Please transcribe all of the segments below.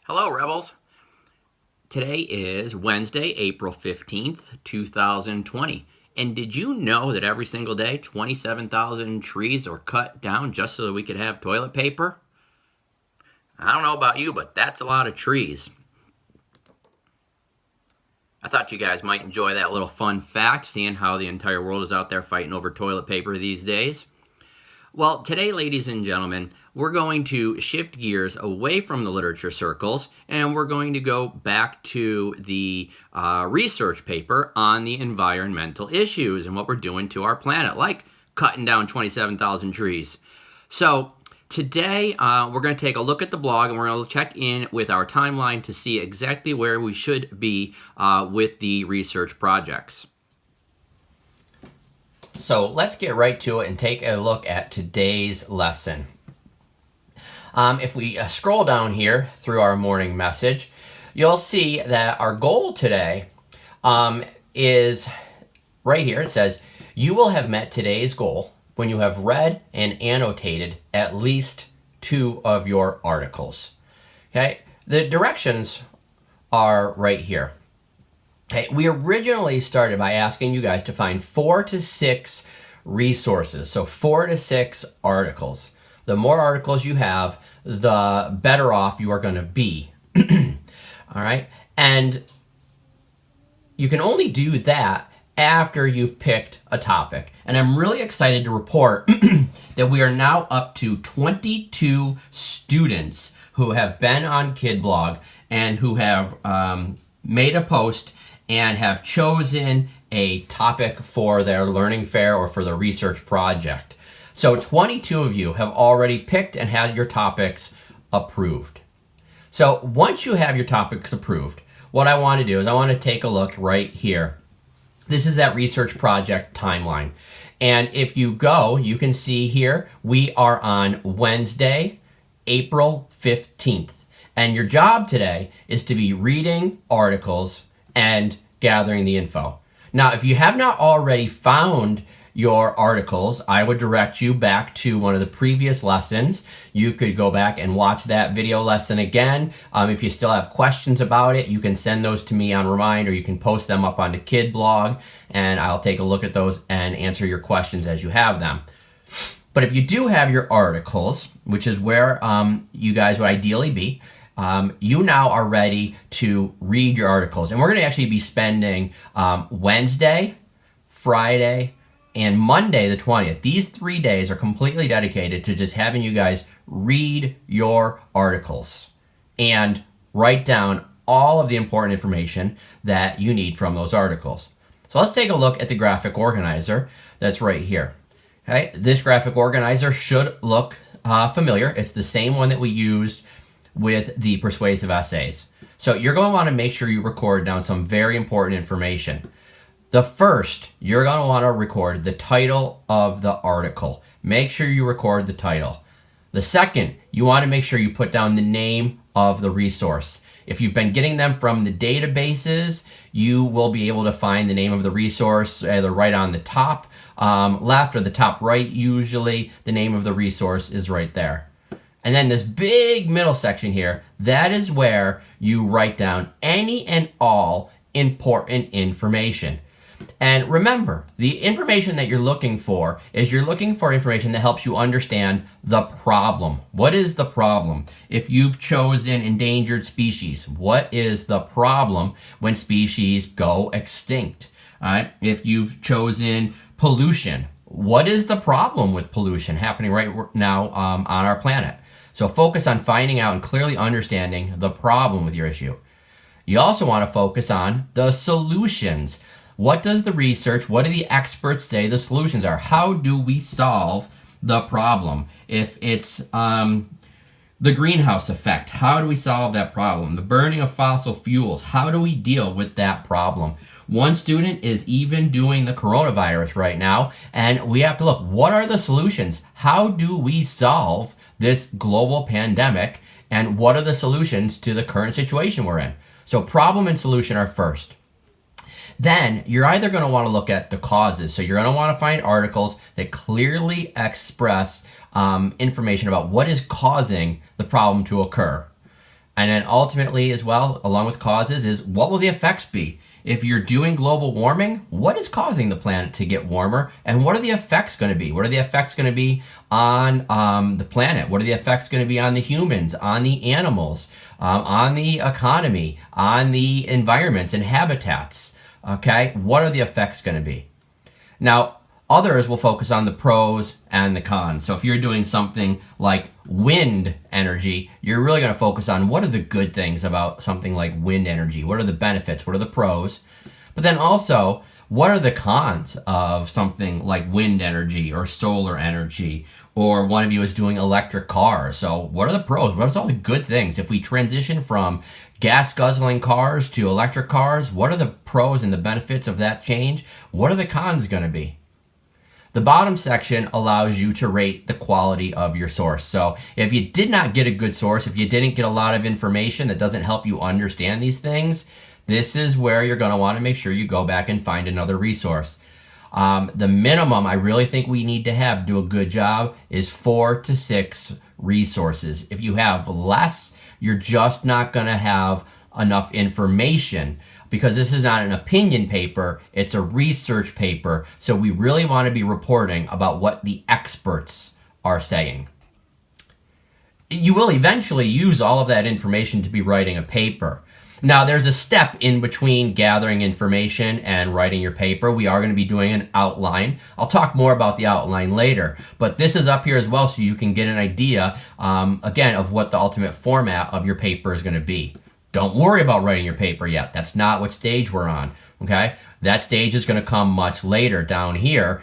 Hello, Rebels. Today is Wednesday, April 15th, 2020. And did you know that every single day 27,000 trees are cut down just so that we could have toilet paper? I don't know about you, but that's a lot of trees. I thought you guys might enjoy that little fun fact, seeing how the entire world is out there fighting over toilet paper these days. Well, today, ladies and gentlemen, we're going to shift gears away from the literature circles and we're going to go back to the research paper on the environmental issues and what we're doing to our planet, like cutting down 27,000 trees. So today, we're going to take a look at the blog and we're going to check in with our timeline to see exactly where we should be with the research projects. So let's get right to it and take a look at today's lesson. If we scroll down here through our morning message, you'll see that our goal today is right here. It says, you will have met today's goal when you have read and annotated at least 2 of your articles. Okay, the directions are right here. Okay, we originally started by asking you guys to find 4 to 6 resources, so 4 to 6 articles. The more articles you have, the better off you are going to be. All right, and you can only do that after you've picked a topic. And I'm really excited to report that we are now up to 22 students who have been on KidBlog and who have made a post and have chosen a topic for their learning fair or for the research project. So 22 of you have already picked and had your topics approved. So once you have your topics approved, what I want to do is I want to take a look right here. This is that research project timeline. And if you go, you can see here, we are on Wednesday, April 15th. And your job today is to be reading articles and gathering the info. Now, if you have not already found your articles, I would direct you back to one of the previous lessons. You could go back and watch that video lesson again. If you still have questions about it, you can send those to me on Remind, or you can post them up on the KidBlog, and I'll take a look at those and answer your questions as you have them. But if you do have your articles, which is where you guys would ideally be, you now are ready to read your articles. And we're going to actually be spending Wednesday, Friday, and Monday the 20th. These 3 days are completely dedicated to just having you guys read your articles and write down all of the important information that you need from those articles. So let's take a look at the graphic organizer that's right here. Okay, this graphic organizer should look familiar. It's the same one that we used with the persuasive essays. So you're going to want to make sure you record down some very important information. The first, you're going to want to record the title of the article. Make sure you record the title. The second, you want to make sure you put down the name of the resource. If you've been getting them from the databases, you will be able to find the name of the resource either right on the top left or the top right. Usually the name of the resource is right there. And then this big middle section here, that is where you write down any and all important information. And remember, the information that you're looking for is you're looking for information that helps you understand the problem. What is the problem? If you've chosen endangered species, what is the problem when species go extinct? All right? If you've chosen pollution, what is the problem with pollution happening right now on our planet? So focus on finding out and clearly understanding the problem with your issue. You also want to focus on the solutions. What does the research, what do the experts say the solutions are? How do we solve the problem? If it's the greenhouse effect, how do we solve that problem? The burning of fossil fuels, how do we deal with that problem? One student is even doing the coronavirus right now, and we have to look, what are the solutions? How do we solve this global pandemic, and what are the solutions to the current situation we're in? So problem and solution are first. Then you're either going to want to look at the causes. So you're going to want to find articles that clearly express information about what is causing the problem to occur. And then ultimately as well, along with causes, is what will the effects be? If you're doing global warming, what is causing the planet to get warmer, and what are the effects going to be? What are the effects going to be on the planet? What are the effects going to be on the humans, on the animals, on the economy, on the environments and habitats? Okay, what are the effects going to be? Now, others will focus on the pros and the cons. So if you're doing something like wind energy, you're really going to focus on what are the good things about something like wind energy? What are the benefits? What are the pros? But then also, what are the cons of something like wind energy or solar energy? Or one of you is doing electric cars. So what are the pros? What are all the good things? If we transition from gas guzzling cars to electric cars, what are the pros and the benefits of that change? What are the cons going to be? The bottom section allows you to rate the quality of your source. So if you did not get a good source, if you didn't get a lot of information that doesn't help you understand these things, this is where you're going to want to make sure you go back and find another resource. The minimum I really think we need to have to do a good job is 4 to 6 resources. If you have less, you're just not going to have enough information, because this is not an opinion paper, it's a research paper. So we really want to be reporting about what the experts are saying. You will eventually use all of that information to be writing a paper. Now, there's a step in between gathering information and writing your paper. We are going to be doing an outline. I'll talk more about the outline later, but this is up here as well so you can get an idea, again, of what the ultimate format of your paper is going to be. Don't worry about writing your paper yet. That's not what stage we're on, okay? That stage is going to come much later down here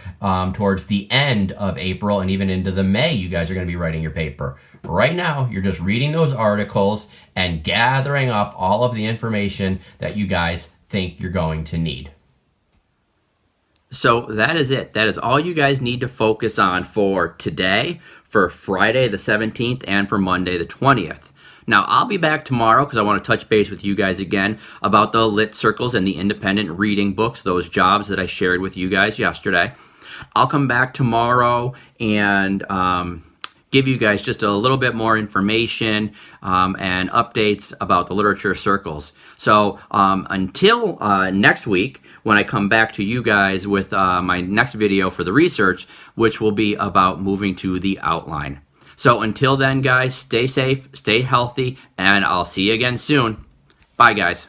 towards the end of April and even into the May. You guys are going to be writing your paper. Right now, you're just reading those articles and gathering up all of the information that you guys think you're going to need. So that is it. That is all you guys need to focus on for today, for Friday the 17th, and for Monday the 20th. Now, I'll be back tomorrow because I want to touch base with you guys again about the lit circles and the independent reading books, those jobs that I shared with you guys yesterday. I'll come back tomorrow and give you guys just a little bit more information and updates about the literature circles. So until next week, when I come back to you guys with my next video for the research, which will be about moving to the outline. So until then, guys, stay safe, stay healthy, and I'll see you again soon. Bye, guys.